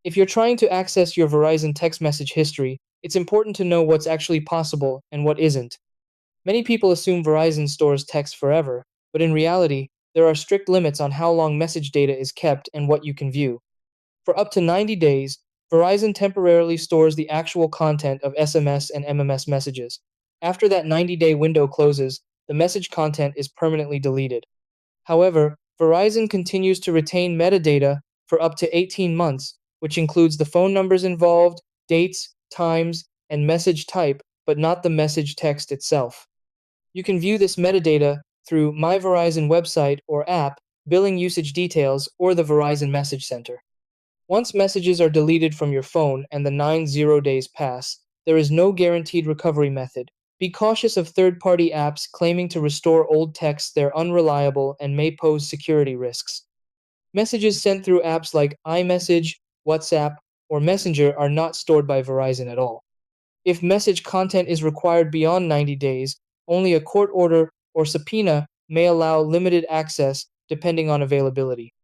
If you're trying to access your Verizon text message history, it's important to know what's actually possible and what isn't. Many people assume Verizon stores text forever, but in reality, there are strict limits on how long message data is kept and what you can view. For up to 90 days, Verizon temporarily stores the actual content of SMS and MMS messages. After that 90-day window closes, the message content is permanently deleted. However, Verizon continues to retain metadata for up to 18 months, which includes the phone numbers involved, dates, times, and message type, but not the message text itself. You can view this metadata through My Verizon website or app, billing usage details, or the Verizon Message Center. Once messages are deleted from your phone and the 90 days pass, there is no guaranteed recovery method. Be cautious of third-party apps claiming to restore old texts; they're unreliable and may pose security risks. Messages sent through apps like iMessage, WhatsApp, or Messenger are not stored by Verizon at all. If message content is required beyond 90 days, only a court order or subpoena may allow limited access depending on availability.